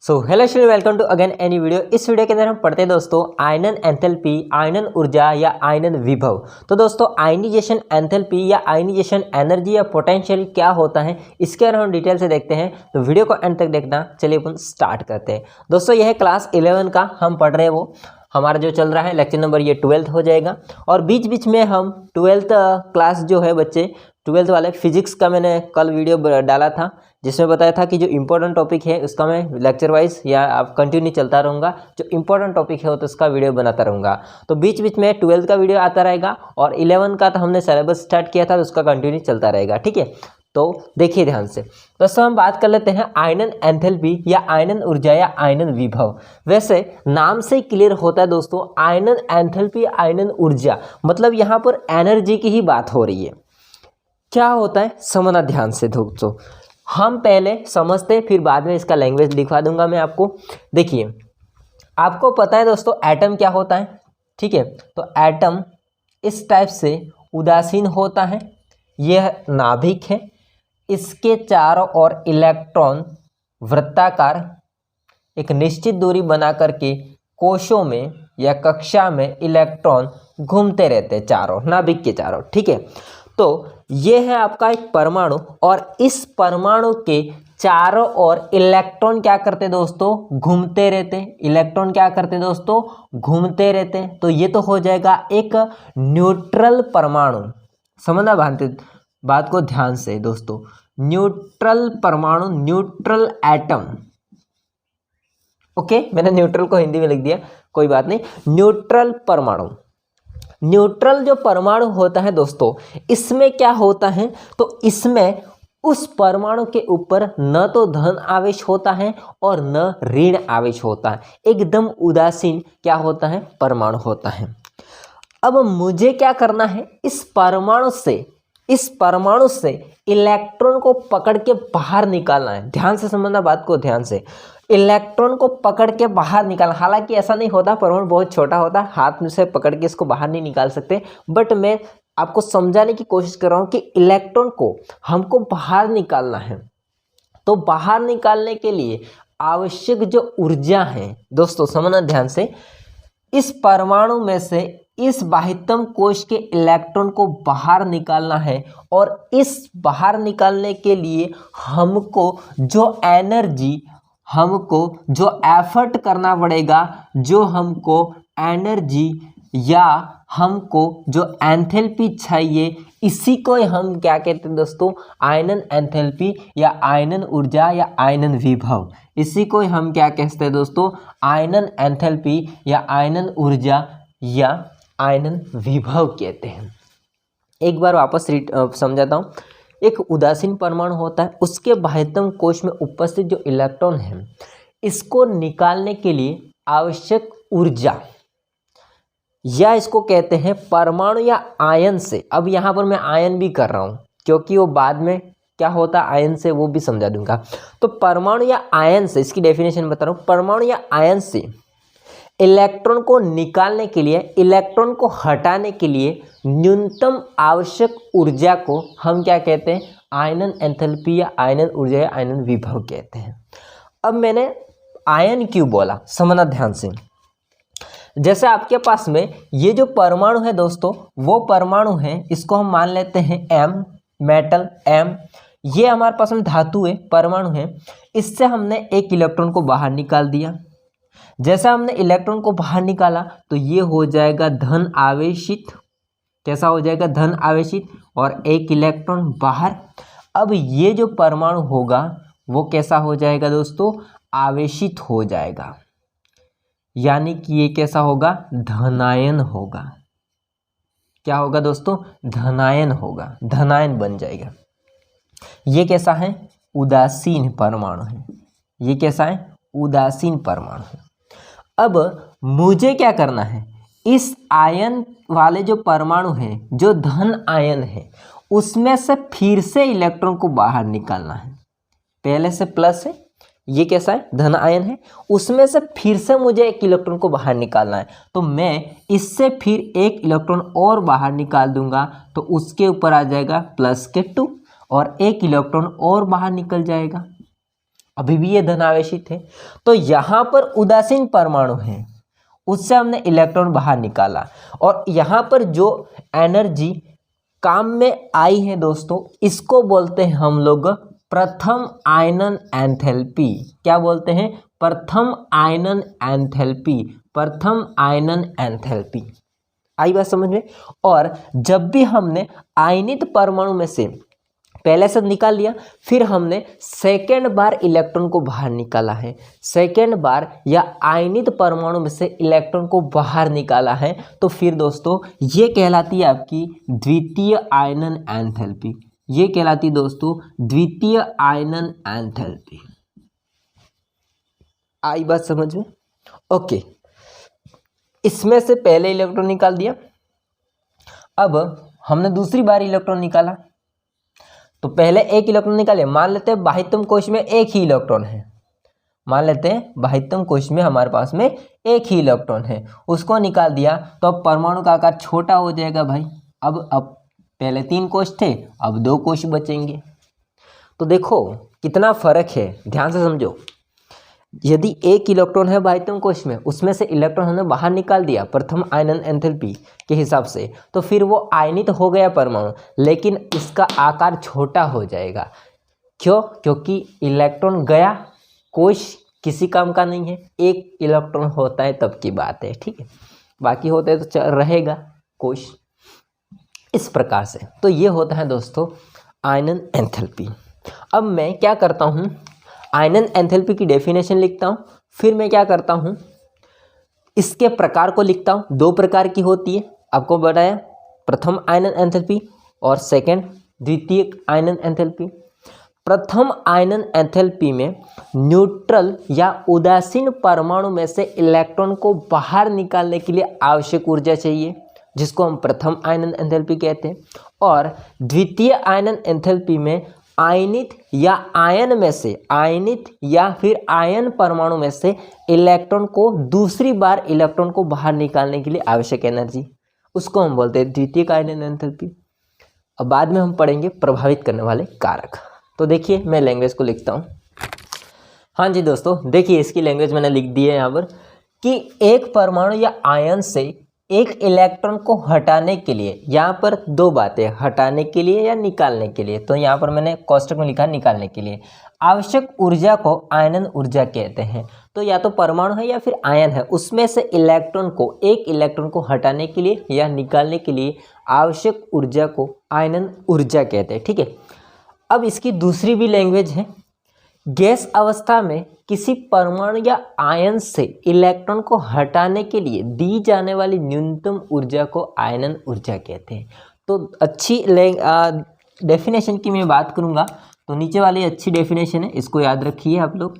So hello student, welcome to again any video. इस video के अंदर हम पढ़ते हैं दोस्तों आयनन एंथैल्पी, आयनन ऊर्जा या आयनन विभव। तो दोस्तों आयनीजेशन एंथैल्पी या आयनीजेशन एनर्जी या पोटेंशियल क्या होता है, इसके बारे में हम डिटेल से देखते हैं। तो वीडियो को एंड तक देखना। चलिए अपन स्टार्ट करते हैं। दोस्तों यह क्लास 11 का हम पढ़ रहे हैं, वो हमारा जो चल रहा है लेक्चर नंबर ये 12th हो जाएगा। और बीच बीच में हम 12th क्लास जो है बच्चे 12th वाले फिजिक्स का मैंने कल वीडियो डाला था, जिसमें बताया था कि जो इंपॉर्टेंट टॉपिक है उसका मैं लेक्चर वाइज या आप कंटिन्यू चलता रहूँगा। जो इंपॉर्टेंट टॉपिक है तो उसका वीडियो बनाता रहूँगा। तो बीच बीच में 12th का वीडियो आता रहेगा और 11 का तो हमने सिलेबस स्टार्ट किया था, तो उसका कंटिन्यू चलता रहेगा। ठीक है, तो देखिए ध्यान से। दोस्तों हम बात कर लेते हैं आयनन एंथैल्पी या आयनन ऊर्जा या आयनन विभव। वैसे नाम से क्लियर होता है दोस्तों, आयनन एंथैल्पी आयनन ऊर्जा मतलब यहाँ पर एनर्जी की ही बात हो रही है। क्या होता है समझना ध्यान से दोस्तों। हम पहले समझते फिर बाद में इसका लैंग्वेज लिखवा दूंगा मैं आपको। देखिए आपको पता है दोस्तों एटम क्या होता है। ठीक है, तो एटम इस टाइप से उदासीन होता है। यह नाभिक है, इसके चारों ओर इलेक्ट्रॉन वृत्ताकार एक निश्चित दूरी बना करके कोशों में या कक्षा में इलेक्ट्रॉन घूमते रहते हैं चारों, नाभिक के चारों। ठीक है, तो ये है आपका एक परमाणु और इस परमाणु के चारों ओर इलेक्ट्रॉन क्या करते हैं दोस्तों, घूमते रहते हैं। इलेक्ट्रॉन क्या करते हैं दोस्तों, घूमते रहते हैं। तो ये तो हो जाएगा एक न्यूट्रल परमाणु। समझना बात को ध्यान से दोस्तों, न्यूट्रल परमाणु, न्यूट्रल एटम। ओके, मैंने न्यूट्रल को हिंदी में लिख दिया, कोई बात नहीं। न्यूट्रल परमाणु, न्यूट्रल जो परमाणु होता है दोस्तों, इसमें क्या होता है, तो इसमें उस परमाणु के ऊपर न तो धन आवेश होता है और न ऋण आवेश होता है। एकदम उदासीन क्या होता है, परमाणु होता है। अब मुझे क्या करना है, इस परमाणु से इलेक्ट्रॉन को पकड़ के बाहर निकालना है। ध्यान से समझना बात को, ध्यान से। इलेक्ट्रॉन को पकड़ के बाहर निकालना, हालांकि ऐसा नहीं होता, परमाणु बहुत छोटा होता है, हाथ में से पकड़ के इसको बाहर नहीं निकाल सकते, बट मैं आपको समझाने की कोशिश कर रहा हूं कि इलेक्ट्रॉन को हमको बाहर निकालना है। तो बाहर निकालने के लिए आवश्यक जो ऊर्जा है दोस्तों, समझना ध्यान से, इस परमाणु में से इस बाह्यतम कोश के इलेक्ट्रॉन को बाहर निकालना है। और इस बाहर निकालने के लिए हमको जो एनर्जी, हमको जो एफर्ट करना पड़ेगा, जो हमको एनर्जी या हमको जो एंथैल्पी चाहिए, इसी को हम क्या कहते हैं दोस्तों, आयनन एंथैल्पी या आयनन ऊर्जा या आयनन विभव। इसी को हम क्या कहते हैं दोस्तों, आयनन एंथैल्पी या आयनन ऊर्जा या आयनन विभव कहते हैं। एक बार वापस समझाता हूँ। एक उदासीन परमाणु होता है, उसके बाह्यतम कोश में उपस्थित जो इलेक्ट्रॉन है, इसको निकालने के लिए आवश्यक ऊर्जा, या इसको कहते हैं परमाणु या आयन से। अब यहाँ पर मैं आयन भी कर रहा हूँ क्योंकि वो बाद में क्या होता है आयन से, वो भी समझा दूंगा। तो परमाणु या आयन से, इसकी डेफिनेशन बता रहा हूँ, परमाणु या आयन से इलेक्ट्रॉन को निकालने के लिए, इलेक्ट्रॉन को हटाने के लिए न्यूनतम आवश्यक ऊर्जा को हम क्या कहते हैं, आयनन एंथैल्पी या आयनन ऊर्जा या आयनन विभव कहते हैं। अब मैंने आयन क्यों बोला, समझना ध्यान से। जैसे आपके पास में ये जो परमाणु है दोस्तों, वो परमाणु है, इसको हम मान लेते हैं एम, मेटल एम। ये हमारे पास में धातु है, परमाणु है। इससे हमने एक इलेक्ट्रॉन को बाहर निकाल दिया। जैसा हमने इलेक्ट्रॉन को बाहर निकाला तो ये हो जाएगा धन आवेशित। कैसा हो जाएगा, धन आवेशित, और एक इलेक्ट्रॉन बाहर। अब ये जो परमाणु होगा वो कैसा हो जाएगा दोस्तों, आवेशित हो जाएगा, यानी कि ये कैसा होगा, धनायन होगा। क्या होगा दोस्तों, धनायन होगा, धनायन बन जाएगा। ये कैसा है, उदासीन परमाणु है। ये कैसा है, उदासीन परमाणु है। अब मुझे क्या करना है, इस आयन वाले जो परमाणु है, जो धन आयन है, उसमें से फिर से इलेक्ट्रॉन को बाहर निकालना है। पहले से प्लस है, ये कैसा है, धन आयन है, उसमें से फिर से मुझे एक इलेक्ट्रॉन को बाहर निकालना है। तो मैं इससे फिर एक इलेक्ट्रॉन और बाहर निकाल दूंगा, तो उसके ऊपर आ जाएगा +2 और एक इलेक्ट्रॉन और बाहर निकल जाएगा। अभी भी ये धनावेशित है। तो यहाँ पर उदासीन परमाणु है, उससे हमने इलेक्ट्रॉन बाहर निकाला, और यहाँ पर जो एनर्जी काम में आई है दोस्तों, इसको बोलते हैं हम लोग प्रथम आयनन एंथैल्पी। क्या बोलते हैं? प्रथम आयनन एंथैल्पी, प्रथम आयनन एंथैल्पी। आई बात समझ में? और जब भी हमने आयनित परमाणु में से पहले से निकाल लिया, फिर हमने सेकेंड बार इलेक्ट्रॉन को बाहर निकाला है, सेकेंड बार या आयनित परमाणु में से इलेक्ट्रॉन को बाहर निकाला है, तो फिर दोस्तों ये कहलाती है आपकी द्वितीय आयनन एंथैल्पी। ये कहलाती है दोस्तों द्वितीय आयनन एंथैल्पी। आई बात समझ में? ओके, इसमें से पहले इलेक्ट्रॉन निकाल दिया, अब हमने दूसरी बार इलेक्ट्रॉन निकाला। तो पहले एक इलेक्ट्रॉन निकाले, मान लेते हैं बाह्यतम कोश में एक ही इलेक्ट्रॉन है, मान लेते हैं बाह्यतम कोश में हमारे पास में एक ही इलेक्ट्रॉन है, उसको निकाल दिया, तो अब परमाणु का आकार छोटा हो जाएगा भाई। अब पहले 3 कोश थे, अब 2 कोश बचेंगे। तो देखो कितना फर्क है, ध्यान से समझो। यदि एक इलेक्ट्रॉन है बाह्यतम कोश में, उसमें से इलेक्ट्रॉन हमने बाहर निकाल दिया प्रथम आयनन एंथैल्पी के हिसाब से, तो फिर वो आयनित हो गया परमाणु, लेकिन इसका आकार छोटा हो जाएगा। क्यों? क्योंकि इलेक्ट्रॉन गया, कोश किसी काम का नहीं है, एक इलेक्ट्रॉन होता है तब की बात है, ठीक है, बाकी होते हैं तो रहेगा कोश, इस प्रकार से। तो ये होता है दोस्तों आयनन एंथैल्पी। अब मैं क्या करता हूँ, आयनन एंथैल्पी की डेफिनेशन लिखता हूँ, फिर मैं क्या करता हूँ, इसके प्रकार को लिखता हूँ। 2 प्रकार की होती है, आपको बताया, प्रथम आयनन एंथैल्पी और सेकंड द्वितीय आयनन एंथैल्पी। प्रथम आयनन एंथैल्पी में न्यूट्रल या उदासीन परमाणु में से इलेक्ट्रॉन को बाहर निकालने के लिए आवश्यक ऊर्जा चाहिए, जिसको हम प्रथम आयनन एंथैल्पी कहते हैं। और द्वितीय आयनन एंथैल्पी में आयनित या आयन में से, आयनित या फिर आयन परमाणु में से इलेक्ट्रॉन को दूसरी बार इलेक्ट्रॉन को बाहर निकालने के लिए आवश्यक एनर्जी, उसको हम बोलते हैं द्वितीय आयनन एंथैल्पी। अब बाद में हम पढ़ेंगे प्रभावित करने वाले कारक। तो देखिए मैं लैंग्वेज को लिखता हूँ। हाँ जी दोस्तों, देखिए इसकी लैंग्वेज मैंने लिख दी है यहाँ पर कि एक परमाणु या आयन से एक इलेक्ट्रॉन को हटाने के लिए, यहाँ पर 2 बातें, हटाने के लिए या निकालने के लिए, तो यहाँ पर मैंने कोष्टक में लिखा निकालने के लिए, आवश्यक ऊर्जा को आयनन ऊर्जा कहते हैं। तो या तो परमाणु है या फिर आयन है, उसमें से इलेक्ट्रॉन को, एक इलेक्ट्रॉन को हटाने के लिए या निकालने के लिए आवश्यक ऊर्जा को आयनन ऊर्जा कहते हैं, ठीक है। अब इसकी दूसरी भी लैंग्वेज है, गैस अवस्था में किसी परमाणु या आयन से इलेक्ट्रॉन को हटाने के लिए दी जाने वाली न्यूनतम ऊर्जा को आयनन ऊर्जा कहते हैं। तो अच्छी डेफिनेशन की मैं बात करूंगा, तो नीचे वाली अच्छी डेफिनेशन है, इसको याद रखिए आप लोग,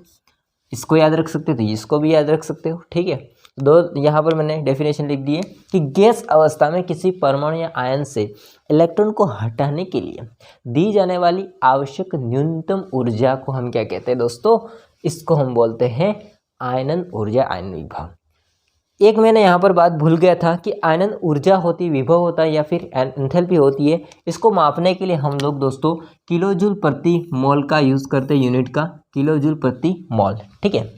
इसको याद रख सकते हो तो इसको भी याद रख सकते हो, ठीक है। 2 यहाँ पर मैंने डेफिनेशन लिख दी है कि गैस अवस्था में किसी परमाणु या आयन से इलेक्ट्रॉन को हटाने के लिए दी जाने वाली आवश्यक न्यूनतम ऊर्जा को हम क्या कहते हैं दोस्तों, इसको हम बोलते हैं आयनन ऊर्जा, आयनन विभव। एक मैंने यहाँ पर बात भूल गया था कि आयनन ऊर्जा होती, विभव होता है या फिर एंथैल्पी होती है, इसको मापने के लिए हम लोग दोस्तों किलोजूल प्रति मोल का यूज़ करते हैं, यूनिट का किलोजूल प्रति मोल, ठीक है।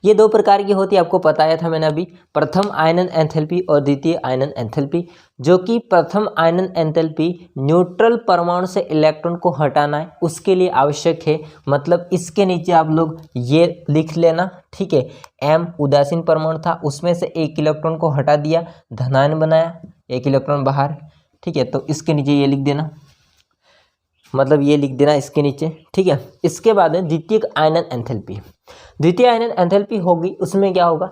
ये 2 प्रकार की होती है, आपको बताया था मैंने अभी, प्रथम आयनन एंथैल्पी और द्वितीय आयनन एंथैल्पी। जो कि प्रथम आयनन एंथैल्पी न्यूट्रल परमाणु से इलेक्ट्रॉन को हटाना है, उसके लिए आवश्यक है, मतलब इसके नीचे आप लोग ये लिख लेना, ठीक है। M उदासीन परमाणु था, उसमें से एक इलेक्ट्रॉन को हटा दिया, धनायन बनाया, एक इलेक्ट्रॉन बाहर, ठीक है। तो इसके नीचे ये लिख देना, मतलब ये लिख देना इसके नीचे, ठीक है। इसके बाद है द्वितीय आयनन एंथैल्पी। द्वितीय आयनन एंथैल्पी होगी, उसमें क्या होगा,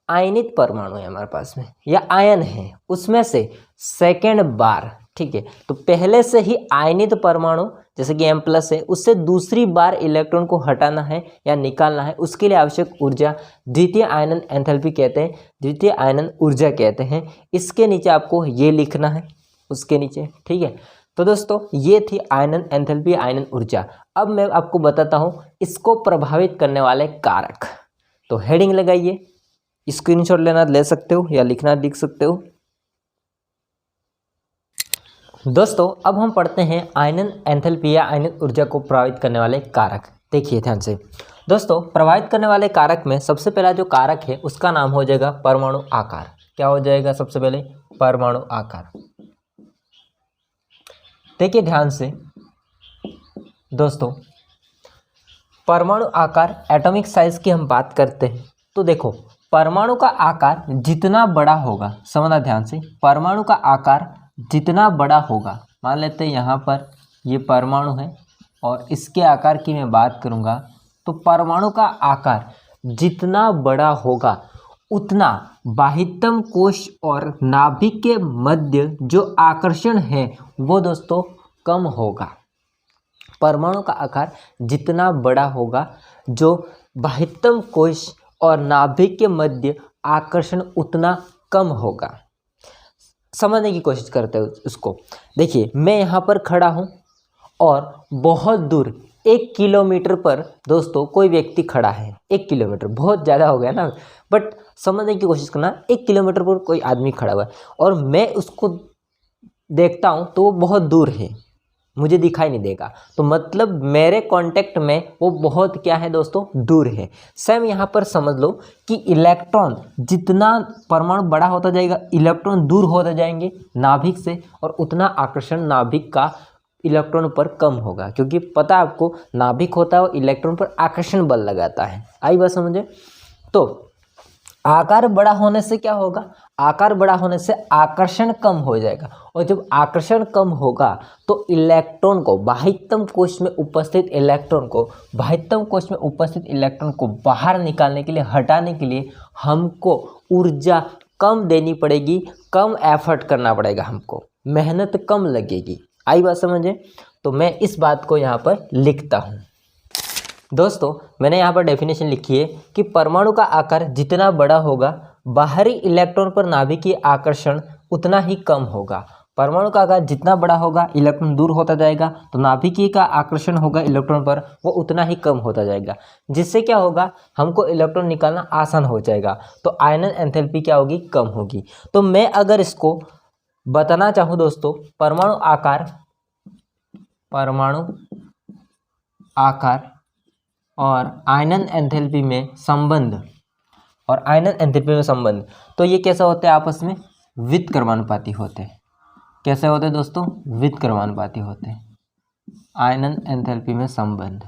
आयनित परमाणु है हमारे पास में या आयन है, उसमें से सेकेंड बार, ठीक है। तो पहले से ही आयनित परमाणु जैसे कि M+ है, उससे दूसरी बार इलेक्ट्रॉन को हटाना है या निकालना है, उसके लिए आवश्यक ऊर्जा द्वितीय आयनन एंथैल्पी कहते हैं, द्वितीय आयनन ऊर्जा कहते हैं। इसके नीचे आपको ये लिखना है, उसके नीचे, ठीक है। तो दोस्तों ये थी आयनन एंथैल्पी, आयनन ऊर्जा। अब मैं आपको बताता हूँ इसको प्रभावित करने वाले कारक। तो हेडिंग लगाइए, स्क्रीनशॉट लेना ले सकते हो या लिखना लिख सकते हो। दोस्तों अब हम पढ़ते हैं आयनन एंथैल्पी या आयनन ऊर्जा को प्रभावित करने वाले कारक। देखिए ध्यान से दोस्तों, प्रभावित करने वाले कारक में सबसे पहला जो कारक है उसका नाम हो जाएगा परमाणु आकार। क्या हो जाएगा सबसे पहले? परमाणु आकार। देखिए ध्यान से दोस्तों, परमाणु आकार एटॉमिक साइज की हम बात करते हैं तो देखो, परमाणु का आकार जितना बड़ा होगा, समझना ध्यान से, परमाणु का आकार जितना बड़ा होगा, मान लेते हैं यहाँ पर ये परमाणु है और इसके आकार की मैं बात करूँगा तो परमाणु का आकार जितना बड़ा होगा उतना बाह्यतम कोश और नाभिक के मध्य जो आकर्षण है वो दोस्तों कम होगा। परमाणु का आकार जितना बड़ा होगा, जो बाह्यतम कोश और नाभिक के मध्य आकर्षण उतना कम होगा। समझने की कोशिश करते हैं उसको। देखिए मैं यहाँ पर खड़ा हूँ और बहुत दूर 1 किलोमीटर पर दोस्तों कोई व्यक्ति खड़ा है। 1 किलोमीटर बहुत ज़्यादा हो गया ना, बट समझने की कोशिश करना, 1 किलोमीटर पर कोई आदमी खड़ा हुआ है और मैं उसको देखता हूँ तो वो बहुत दूर है, मुझे दिखाई नहीं देगा, तो मतलब मेरे कांटेक्ट में वो बहुत क्या है दोस्तों, दूर है। सेम यहाँ पर समझ लो कि इलेक्ट्रॉन जितना परमाणु बड़ा होता जाएगा, इलेक्ट्रॉन दूर होते जाएंगे नाभिक से और उतना आकर्षण नाभिक का इलेक्ट्रॉन पर कम होगा, क्योंकि पता है आपको नाभिक होता है वो इलेक्ट्रॉन पर आकर्षण बल लगाता है। आई बात समझे? तो आकार बड़ा होने से क्या होगा? आकार बड़ा होने से आकर्षण कम हो जाएगा और जब आकर्षण कम होगा तो इलेक्ट्रॉन को बाह्यतम कोश में उपस्थित इलेक्ट्रॉन को बाहर निकालने के लिए, हटाने के लिए हमको ऊर्जा कम देनी पड़ेगी, कम एफर्ट करना पड़ेगा, हमको मेहनत कम लगेगी। आई बात समझे? तो मैं इस बात को यहाँ पर लिखता हूँ। दोस्तों मैंने यहाँ पर डेफिनेशन लिखी है कि परमाणु का आकार जितना बड़ा होगा, बाहरी इलेक्ट्रॉन पर नाभिकीय आकर्षण उतना ही कम होगा। परमाणु का आकार जितना बड़ा होगा, इलेक्ट्रॉन दूर होता जाएगा तो नाभिकीय का आकर्षण होगा इलेक्ट्रॉन पर वो उतना ही कम होता जाएगा, जिससे क्या होगा, हमको इलेक्ट्रॉन निकालना आसान हो जाएगा, तो आयनन एंथैल्पी क्या होगी, कम होगी। तो मैं अगर इसको बताना चाहूँ दोस्तों, परमाणु आकार और आयनन एंथैल्पी में संबंध, तो ये कैसा होता है, आपस में व्युत्क्रमानुपाती होते हैं। कैसे होते हैं दोस्तों? व्युत्क्रमानुपाती होते हैं। आयनन एंथैल्पी में संबंध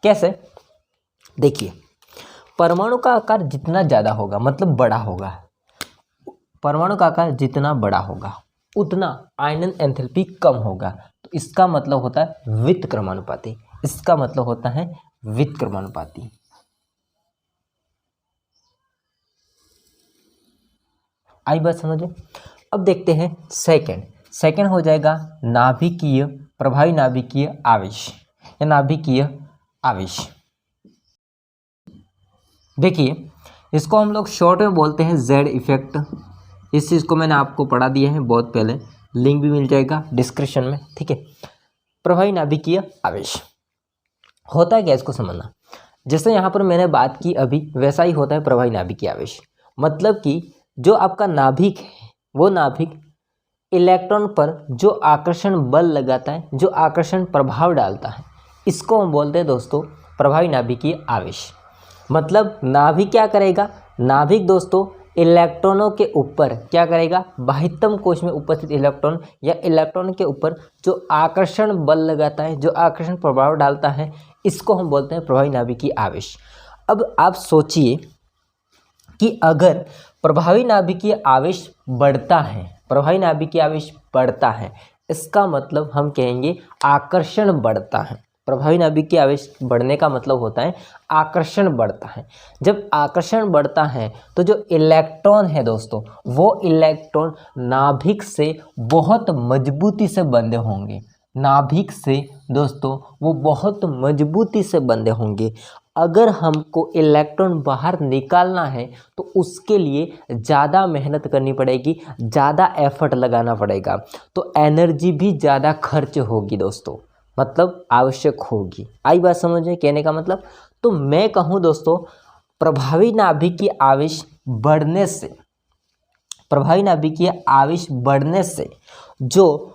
कैसे? देखिए, परमाणु का आकार जितना ज़्यादा होगा, मतलब बड़ा होगा, परमाणु का आकार जितना बड़ा होगा उतना आयनन एंथैल्पी कम होगा, तो इसका मतलब होता है व्युत्क्रमानुपाती। आई बात समझो? अब देखते हैं सेकंड हो जाएगा प्रभावी नाभिकीय आवेश या नाभिकीय आवेश। देखिए इसको हम लोग शॉर्ट में बोलते हैं जेड इफेक्ट। इस चीज़ को मैंने आपको पढ़ा दिया है बहुत पहले, लिंक भी मिल जाएगा डिस्क्रिप्शन में, ठीक है। प्रभावी नाभिकीय आवेश होता है क्या, इसको समझना। जैसे यहाँ पर मैंने बात की अभी, वैसा ही होता है प्रभावी नाभिकीय आवेश। मतलब कि जो आपका नाभिक है, वो नाभिक इलेक्ट्रॉन पर जो आकर्षण बल लगाता है, जो आकर्षण प्रभाव डालता है, इसको हम बोलते हैं दोस्तों प्रभावी नाभिकीय आवेश। मतलब नाभिक क्या करेगा, नाभिक दोस्तों इलेक्ट्रॉनों के ऊपर क्या करेगा, बाह्यतम कोश में उपस्थित इलेक्ट्रॉन या इलेक्ट्रॉन के ऊपर जो आकर्षण बल लगाता है, जो आकर्षण प्रभाव डालता है, इसको हम बोलते हैं प्रभावी नाभिकीय आवेश। अब आप सोचिए कि अगर प्रभावी नाभिकीय आवेश बढ़ता है, इसका मतलब हम कहेंगे आकर्षण बढ़ता है। प्रभावी नाभिकीय आवेश बढ़ने का मतलब होता है आकर्षण बढ़ता है। जब आकर्षण बढ़ता है तो जो इलेक्ट्रॉन है दोस्तों, वो इलेक्ट्रॉन नाभिक से बहुत मजबूती से बंधे होंगे। अगर हमको इलेक्ट्रॉन बाहर निकालना है तो उसके लिए ज़्यादा मेहनत करनी पड़ेगी, ज़्यादा एफर्ट लगाना पड़ेगा, तो एनर्जी भी ज़्यादा खर्च होगी दोस्तों, मतलब आवश्यक होगी। आई बात समझे कहने का मतलब? तो मैं कहूँ दोस्तों प्रभावी नाभिकीय आवेश बढ़ने से जो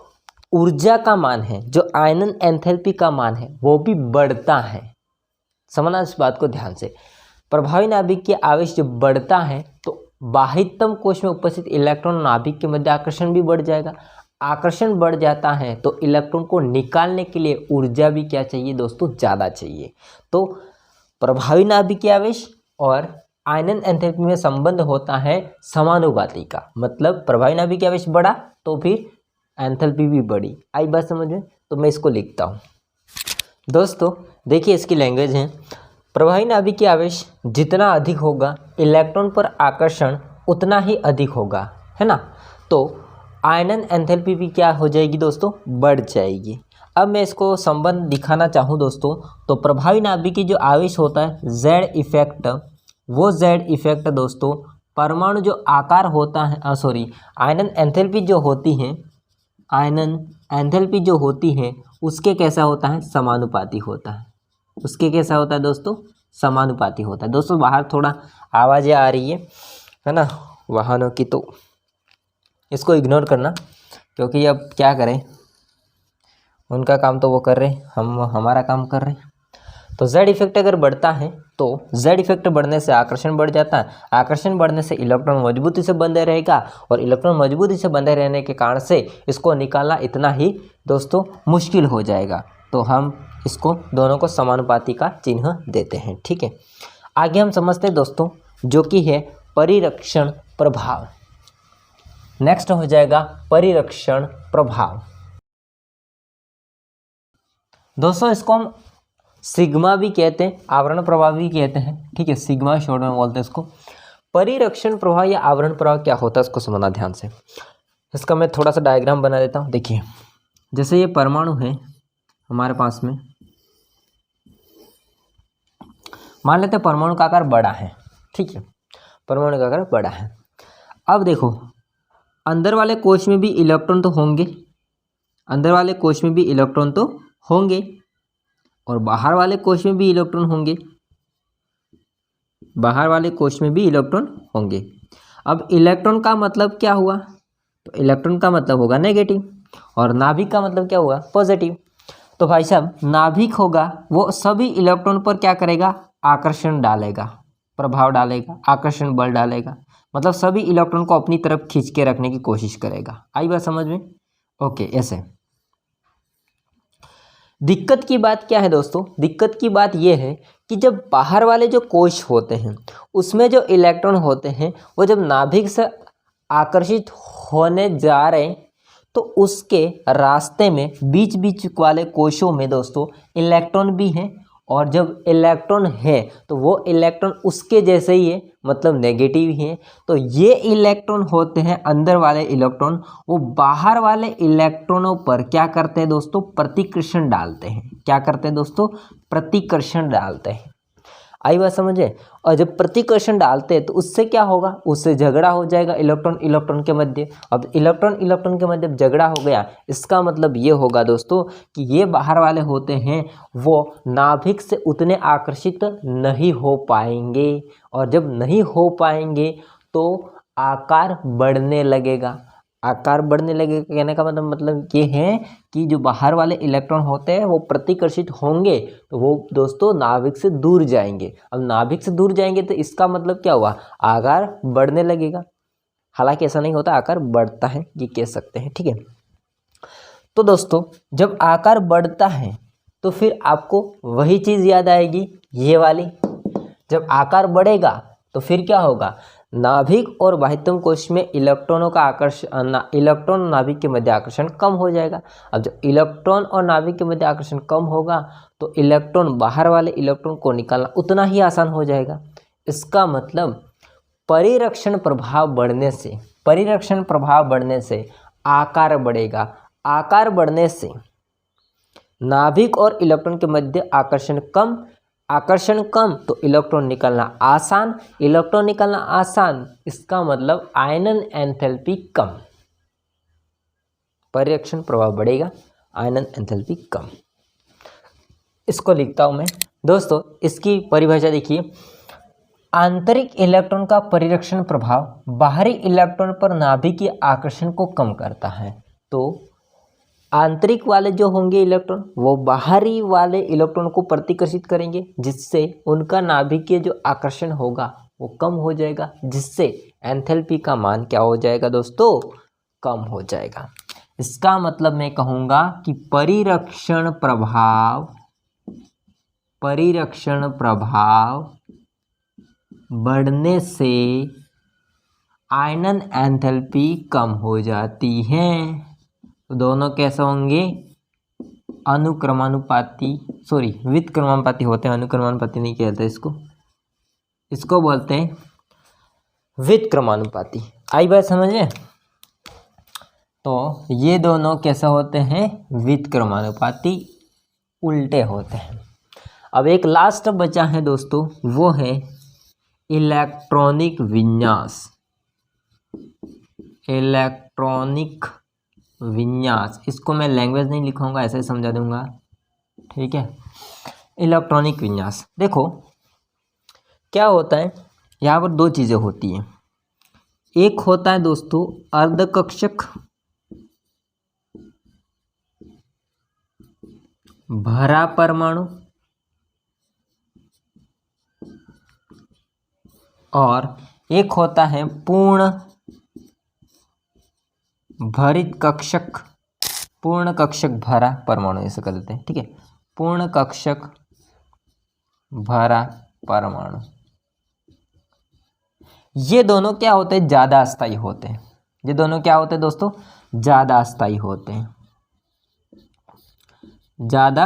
ऊर्जा का मान है, जो आयनन एंथैल्पी का मान है, वो भी बढ़ता है। समझना इस बात को ध्यान से। प्रभावी नाभिक के आवेश जब बढ़ता है तो बाह्यतम कोश में उपस्थित इलेक्ट्रॉन नाभिक के मध्य आकर्षण भी बढ़ जाएगा। आकर्षण बढ़ जाता है तो इलेक्ट्रॉन को निकालने के लिए ऊर्जा भी क्या चाहिए दोस्तों, ज़्यादा चाहिए। तो प्रभावी नाभिक के आवेश और आयनन एंथैल्पी में संबंध होता है समानुपाती का। मतलब प्रभावी नाभिक के आवेश बढ़ा तो फिर एंथैल्पी भी बढ़ी। आई बात समझ में? तो मैं इसको लिखता हूँ दोस्तों। देखिए इसकी लैंग्वेज है, प्रभावी नाभिक के आवेश जितना अधिक होगा इलेक्ट्रॉन पर आकर्षण उतना ही अधिक होगा, है ना। तो आयनन एंथैल्पी भी क्या हो जाएगी दोस्तों, बढ़ जाएगी। अब मैं इसको संबंध दिखाना चाहूँ दोस्तों, तो प्रभावी नाभिक की जो आवेश होता है जेड इफेक्ट, वो जेड इफेक्ट दोस्तों परमाणु जो आकार होता है, आयनन एंथैल्पी जो होती है, आयनन एंथैल्पी जो होती है उसके कैसा होता है, समानुपाती होता है। उसके कैसा होता है दोस्तों, समानुपाती होता है। दोस्तों बाहर थोड़ा आवाज़ें आ रही है ना, वाहनों की, तो इसको इग्नोर करना, क्योंकि अब क्या करें, उनका काम तो वो कर रहे हैं, हम हमारा काम कर रहे हैं। तो जेड इफेक्ट अगर बढ़ता है तो जेड इफेक्ट बढ़ने से आकर्षण बढ़ जाता है, आकर्षण बढ़ने से इलेक्ट्रॉन मजबूती से बंधे रहेगा, और इलेक्ट्रॉन मजबूती से बंधे रहने के कारण से इसको निकालना इतना ही दोस्तों मुश्किल हो जाएगा। तो हम इसको दोनों को समानुपाती का चिन्ह देते हैं, ठीक है। आगे हम समझते हैं दोस्तों, जो कि है परिरक्षण प्रभाव। नेक्स्ट हो जाएगा परिरक्षण प्रभाव। दोस्तों इसको हम सिग्मा भी कहते हैं, आवरण प्रभाव भी कहते हैं, ठीक है। सिग्मा शॉर्ट में बोलते हैं इसको। परिरक्षण प्रभाव या आवरण प्रभाव क्या होता है इसको समझना ध्यान से। इसका मैं थोड़ा सा डायग्राम बना देता हूँ। देखिए जैसे ये परमाणु है हमारे पास में, मान लेते हैं परमाणु का आकार बड़ा है, ठीक है, परमाणु का आकार बड़ा है। अब देखो अंदर वाले कोश में भी इलेक्ट्रॉन तो होंगे, अंदर वाले कोश में भी इलेक्ट्रॉन तो होंगे, और बाहर वाले कोश में भी इलेक्ट्रॉन होंगे, बाहर वाले कोश में भी इलेक्ट्रॉन होंगे। अब इलेक्ट्रॉन का मतलब क्या हुआ, तो इलेक्ट्रॉन का मतलब होगा नेगेटिव, और नाभिक का मतलब क्या हुआ, पॉजिटिव। तो भाई साहब नाभिक होगा वो सभी इलेक्ट्रॉन पर क्या करेगा, आकर्षण डालेगा, प्रभाव डालेगा, आकर्षण बल डालेगा, मतलब सभी इलेक्ट्रॉन को अपनी तरफ खींच के रखने की कोशिश करेगा। आई बात समझ में? ओके। ऐसे दिक्कत की बात क्या है दोस्तों, दिक्कत की बात यह है कि जब बाहर वाले जो कोश होते हैं उसमें जो इलेक्ट्रॉन होते हैं वो जब नाभिक से आकर्षित होने जा रहे हैं तो उसके रास्ते में बीच बीच वाले कोशों में दोस्तों इलेक्ट्रॉन भी हैं, और जब इलेक्ट्रॉन है तो वो इलेक्ट्रॉन उसके जैसे ही है, मतलब नेगेटिव ही है। तो ये इलेक्ट्रॉन होते हैं अंदर वाले इलेक्ट्रॉन, वो बाहर वाले इलेक्ट्रॉनों पर क्या करते हैं दोस्तों, प्रतिकर्षण डालते हैं। क्या करते हैं दोस्तों, प्रतिकर्षण डालते हैं। आई बात समझे? और जब प्रतिकर्षण डालते हैं तो उससे क्या होगा, उससे झगड़ा हो जाएगा इलेक्ट्रॉन इलेक्ट्रॉन के मध्य। अब इलेक्ट्रॉन इलेक्ट्रॉन के मध्य झगड़ा हो गया, इसका मतलब ये होगा दोस्तों कि ये बाहर वाले होते हैं वो नाभिक से उतने आकर्षित नहीं हो पाएंगे, और जब नहीं हो पाएंगे तो आकार बढ़ने लगेगा। आकार बढ़ने लगेगा कहने का मतलब ये है कि जो बाहर वाले इलेक्ट्रॉन होते हैं वो प्रतिकर्षित होंगे तो वो दोस्तों नाभिक से दूर जाएंगे। अब नाभिक से दूर जाएंगे तो इसका मतलब क्या हुआ, आकार बढ़ने लगेगा। हालांकि ऐसा नहीं होता, आकार बढ़ता है, ये कह सकते हैं, ठीक है। तो दोस्तों जब आकार बढ़ता है तो फिर आपको वही चीज़ याद आएगी, ये वाली। जब आकार बढ़ेगा तो फिर क्या होगा, नाभिक और बाह्यतम कोश में इलेक्ट्रॉनों का आकर्षण, इलेक्ट्रॉन नाभिक के मध्य आकर्षण कम हो जाएगा। अब जब इलेक्ट्रॉन और नाभिक के मध्य आकर्षण कम होगा तो इलेक्ट्रॉन बाहर वाले इलेक्ट्रॉन को निकालना उतना ही आसान हो जाएगा। इसका मतलब परिरक्षण प्रभाव बढ़ने से, परिरक्षण प्रभाव बढ़ने से आकार बढ़ेगा। आकार बढ़ने से नाभिक और इलेक्ट्रॉन के मध्य आकर्षण कम, आकर्षण कम तो इलेक्ट्रॉन निकलना आसान, इलेक्ट्रॉन निकलना आसान, इसका मतलब आयनन एंथैल्पी कम। परिरक्षण प्रभाव बढ़ेगा, आयनन एंथैल्पी कम। इसको लिखता हूं मैं दोस्तों। इसकी परिभाषा देखिए, आंतरिक इलेक्ट्रॉन का परिरक्षण प्रभाव बाहरी इलेक्ट्रॉन पर नाभिकीय आकर्षण को कम करता है। तो आंतरिक वाले जो होंगे इलेक्ट्रॉन वो बाहरी वाले इलेक्ट्रॉन को प्रतिकर्षित करेंगे, जिससे उनका नाभिकीय जो आकर्षण होगा वो कम हो जाएगा, जिससे एंथैल्पी का मान क्या हो जाएगा दोस्तों, कम हो जाएगा। इसका मतलब मैं कहूँगा कि परिरक्षण प्रभाव बढ़ने से आयनन एंथैल्पी कम हो जाती है। तो दोनों कैसे होंगे, व्युत्क्रमानुपाती होते हैं। अनुक्रमानुपाती नहीं कहते इसको बोलते हैं व्युत्क्रमानुपाती। आई बात समझ में? तो ये दोनों कैसे होते हैं, व्युत्क्रमानुपाती, उल्टे होते हैं। अब एक लास्ट बचा है दोस्तों, वो है इलेक्ट्रॉनिक विन्यास। इसको मैं लैंग्वेज नहीं लिखूंगा, ऐसे ही समझा दूंगा, ठीक है। इलेक्ट्रॉनिक विन्यास, देखो क्या होता है, यहाँ पर दो चीज़ें होती हैं। एक होता है दोस्तों अर्धकक्षक भरा परमाणु, और एक होता है पूर्ण कक्षक भरा परमाणु, ऐसे कर देते हैं, ठीक है। पूर्ण कक्षक भरा परमाणु, ये दोनों क्या होते हैं, ज्यादा अस्थायी होते हैं। ये दोनों क्या होते हैं दोस्तों, ज्यादा अस्थायी होते हैं। ज्यादा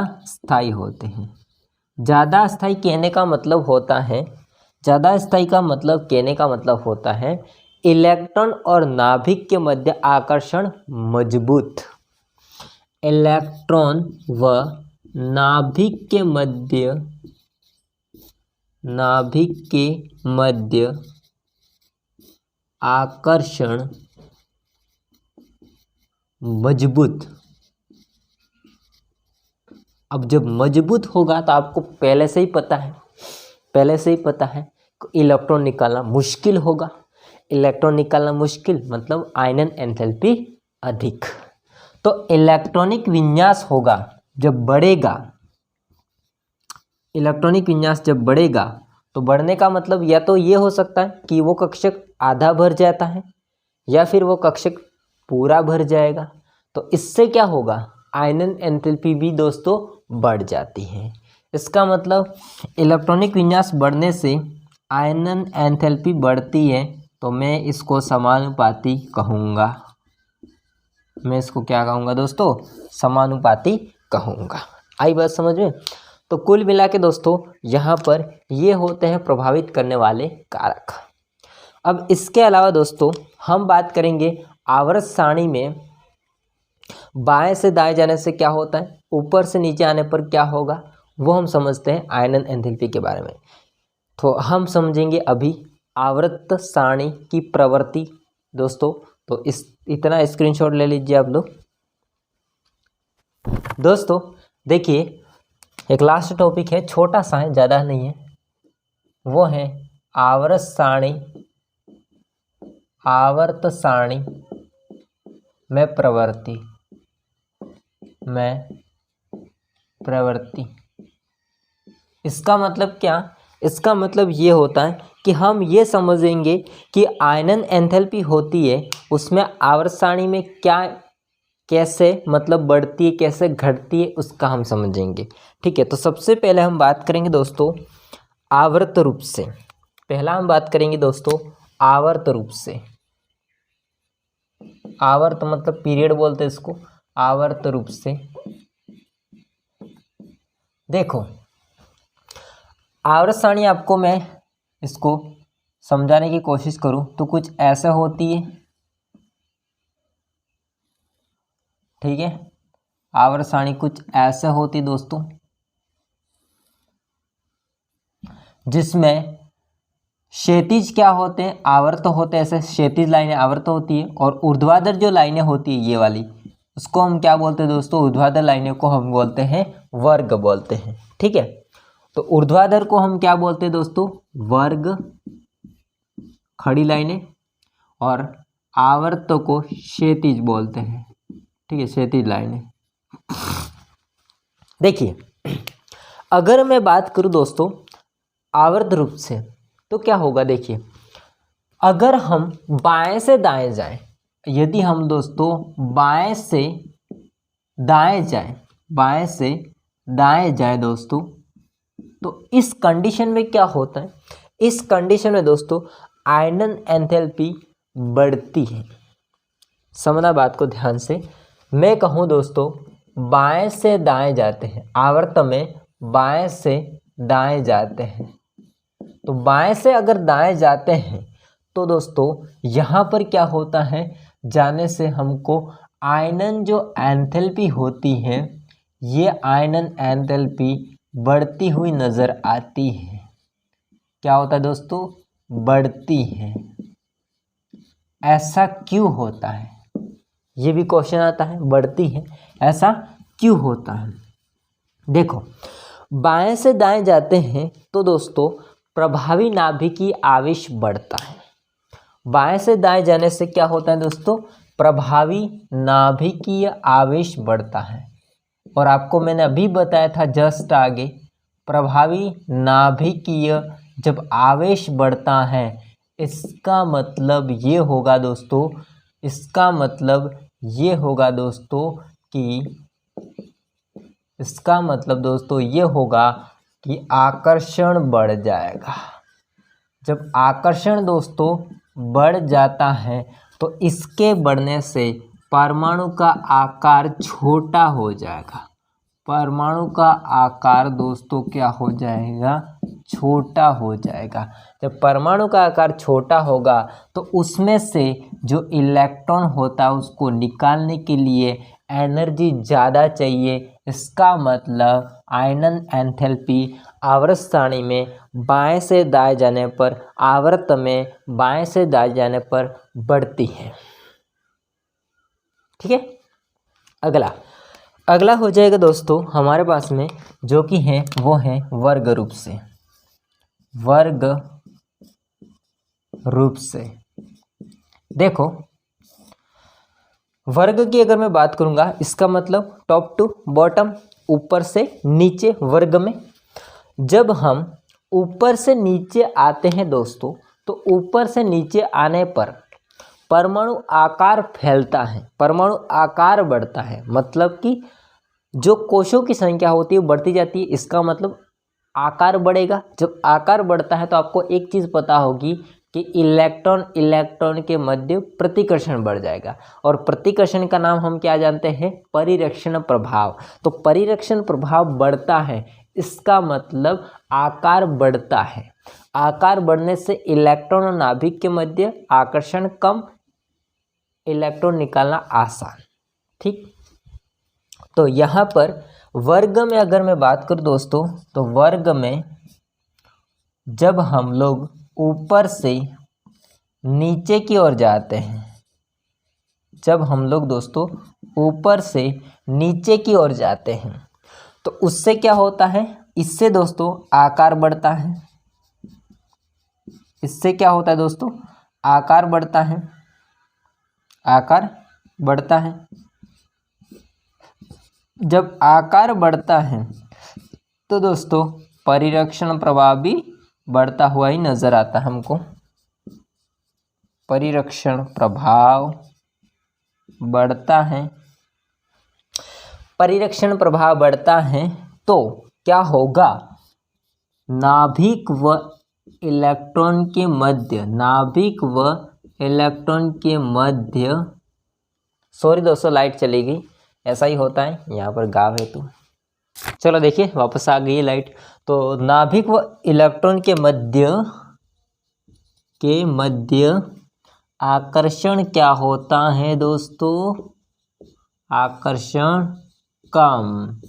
अस्थायी कहने का मतलब होता है इलेक्ट्रॉन और नाभिक के मध्य आकर्षण मजबूत। इलेक्ट्रॉन व नाभिक के मध्य आकर्षण मजबूत। अब जब मजबूत होगा तो आपको पहले से ही पता है कि इलेक्ट्रॉन निकालना मुश्किल होगा। इलेक्ट्रॉन निकालना मुश्किल मतलब आयनन एंथैल्पी अधिक। तो इलेक्ट्रॉनिक विन्यास होगा जब बढ़ेगा, इलेक्ट्रॉनिक विन्यास जब बढ़ेगा तो बढ़ने का मतलब या तो ये हो सकता है कि वो कक्षक आधा भर जाता है या फिर वो कक्षक पूरा भर जाएगा। तो इससे क्या होगा, आयनन एंथैल्पी भी दोस्तों बढ़ जाती है। इसका मतलब इलेक्ट्रॉनिक विन्यास बढ़ने से आयनन एंथैल्पी बढ़ती है, तो मैं इसको समानुपाती कहूँगा। मैं इसको क्या कहूँगा दोस्तों, समानुपाती कहूँगा। आई बात समझ में? तो कुल मिला के दोस्तों यहाँ पर ये होते हैं प्रभावित करने वाले कारक। अब इसके अलावा दोस्तों हम बात करेंगे आवर्त सारणी में बाएं से दाएं जाने से क्या होता है, ऊपर से नीचे आने पर क्या होगा, वो हम समझते हैं आयनन एंथैल्पी के बारे में। तो हम समझेंगे अभी आवर्त सारणी की प्रवृत्ति दोस्तों। तो इतना स्क्रीनशॉट ले लीजिए आप लोग। दोस्तों देखिए एक लास्ट टॉपिक है, छोटा सा है, ज़्यादा नहीं है, वो है आवर्त सारणी में प्रवृत्ति। इसका मतलब क्या, इसका मतलब ये होता है कि हम ये समझेंगे कि आयनन एंथैल्पी होती है उसमें आवर्त सारणी में क्या कैसे मतलब बढ़ती है कैसे घटती है उसका हम समझेंगे, ठीक है। तो सबसे पहले हम बात करेंगे दोस्तों आवर्त रूप से। पहला हम बात करेंगे दोस्तों आवर्त रूप से। आवर्त मतलब पीरियड बोलते हैं इसको, आवर्त रूप से। देखो आवर्त सारणी आपको मैं इसको समझाने की कोशिश करूं तो कुछ ऐसा होती है, ठीक है। आवर्त सारणी कुछ ऐसे होती दोस्तों जिसमें क्षैतिज क्या होते हैं, आवर्त होते हैं, ऐसे क्षैतिज लाइनें आवर्त होती है, और ऊर्ध्वाधर जो लाइनें होती है ये वाली, उसको हम क्या बोलते हैं दोस्तों, ऊर्ध्वाधर लाइनें को हम बोलते हैं वर्ग बोलते हैं, ठीक है। तो ऊर्ध्वाधर को हम क्या बोलते हैं दोस्तों, वर्ग खड़ी लाइनें, और आवर्त को क्षैतिज बोलते हैं, ठीक है, क्षैतिज लाइनें। देखिए, अगर मैं बात करूं दोस्तों आवर्त रूप से, तो क्या होगा। देखिए, अगर हम बाएं से दाएं जाएं, यदि हम दोस्तों बाएं से दाएं जाएं, बाएं से दाएं जाएं दोस्तों, तो इस कंडीशन में क्या होता है, इस कंडीशन में दोस्तों आयनन एंथैल्पी बढ़ती है। समझना बात को ध्यान से। मैं कहूँ दोस्तों बाएं से दाएं जाते हैं, आवर्त में बाएं से दाएं जाते हैं, तो बाएं से अगर दाएं जाते हैं तो दोस्तों यहाँ पर क्या होता है, जाने से हमको आयनन जो एंथैल्पी होती है, ये आयनन एंथैल्पी बढ़ती हुई नज़र आती है। क्या होता है दोस्तों, बढ़ती है। ऐसा क्यों होता है, ये भी क्वेश्चन आता है, बढ़ती है ऐसा क्यों होता है। देखो, बाएं से दाएं जाते हैं तो दोस्तों प्रभावी नाभिकीय आवेश बढ़ता है। बाएं से दाएं जाने से क्या होता है दोस्तों, प्रभावी नाभिकीय आवेश बढ़ता है। और आपको मैंने अभी बताया था जस्ट आगे, प्रभावी नाभिकीय जब आवेश बढ़ता है, इसका मतलब ये होगा दोस्तों, इसका मतलब ये होगा दोस्तों कि इसका मतलब दोस्तों ये होगा कि आकर्षण बढ़ जाएगा। जब आकर्षण दोस्तों बढ़ जाता है तो इसके बढ़ने से परमाणु का आकार छोटा हो जाएगा। परमाणु का आकार दोस्तों क्या हो जाएगा, छोटा हो जाएगा। जब परमाणु का आकार छोटा होगा तो उसमें से जो इलेक्ट्रॉन होता है उसको निकालने के लिए एनर्जी ज़्यादा चाहिए। इसका मतलब आयनन एंथैल्पी आवर्त सारणी में बाएं से दाएं जाने पर, आवर्त में बाएं से दाएं जाने पर बढ़ती है। ठीक है, अगला हो जाएगा दोस्तों हमारे पास में जो कि है वो है वर्ग रूप से। वर्ग रूप से देखो, वर्ग की अगर मैं बात करूंगा, इसका मतलब टॉप टू बॉटम, ऊपर से नीचे वर्ग में। जब हम ऊपर से नीचे आते हैं दोस्तों, तो ऊपर से नीचे आने पर परमाणु आकार फैलता है, परमाणु आकार बढ़ता है। मतलब कि जो कोशों की संख्या होती है वो बढ़ती जाती है, इसका मतलब आकार बढ़ेगा। जब आकार बढ़ता है तो आपको एक चीज़ पता होगी कि इलेक्ट्रॉन के मध्य प्रतिकर्षण बढ़ जाएगा। और प्रतिकर्षण का नाम हम क्या जानते हैं, परिरक्षण प्रभाव। तो परिरक्षण प्रभाव बढ़ता है, इसका मतलब आकार बढ़ता है। आकार बढ़ने से इलेक्ट्रॉन और नाभिक के मध्य आकर्षण कम, इलेक्ट्रॉन निकालना आसान। ठीक, तो यहाँ पर वर्ग में अगर मैं बात करूँ दोस्तों, तो वर्ग में जब हम लोग ऊपर से नीचे की ओर जाते हैं, जब हम लोग दोस्तों ऊपर से नीचे की ओर जाते हैं तो उससे क्या होता है, इससे दोस्तों आकार बढ़ता है। इससे क्या होता है दोस्तों, आकार बढ़ता है, आकार बढ़ता है। जब आकार बढ़ता है तो दोस्तों परिरक्षण प्रभाव भी बढ़ता हुआ ही नजर आता है हमको। परिरक्षण प्रभाव बढ़ता है, परिरक्षण प्रभाव बढ़ता है तो क्या होगा, नाभिक व इलेक्ट्रॉन के मध्य, नाभिक व इलेक्ट्रॉन के मध्य, सॉरी दोस्तों लाइट चली गई, ऐसा ही होता है, यहाँ पर गाव है तो चलो देखिए वापस आ गई लाइट। तो नाभिक व इलेक्ट्रॉन के मध्य आकर्षण क्या होता है दोस्तों, आकर्षण कम,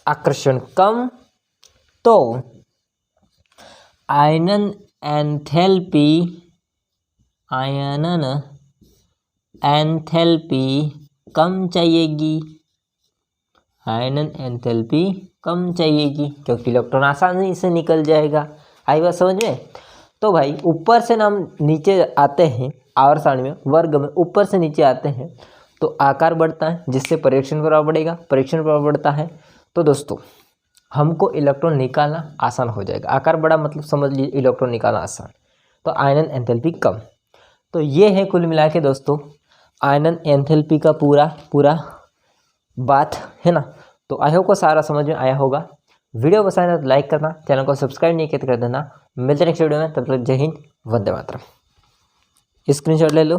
आकर्षण कम तो आयनन एंथैल्पी, आयनन एंथैल्पी कम चाहिएगी, आयनन एंथैल्पी कम चाहिएगी क्योंकि इलेक्ट्रॉन आसानी से निकल जाएगा। आई बात समझ में। तो भाई ऊपर से हम नीचे आते हैं, आवर्त सारणी में वर्ग में ऊपर से नीचे आते हैं तो आकार बढ़ता है, जिससे परीक्षण प्रभाव बढ़ेगा, परीक्षण प्रभाव बढ़ता है तो दोस्तों हमको इलेक्ट्रॉन निकालना आसान हो जाएगा। आकार बड़ा मतलब समझ लीजिए इलेक्ट्रॉन निकालना आसान, तो आयनन एंथैल्पी कम। तो ये है कुल मिला के दोस्तों आयनन एंथैल्पी का पूरा बात है ना। तो आई होप को सारा समझ में आया होगा। वीडियो पसंद आए तो लाइक करना, चैनल को सब्सक्राइब नहीं किया तो कर देना। मिलते हैं नेक्स्ट वीडियो में, तब तक जय हिंद, वंदे मातरम। स्क्रीनशॉट ले लो।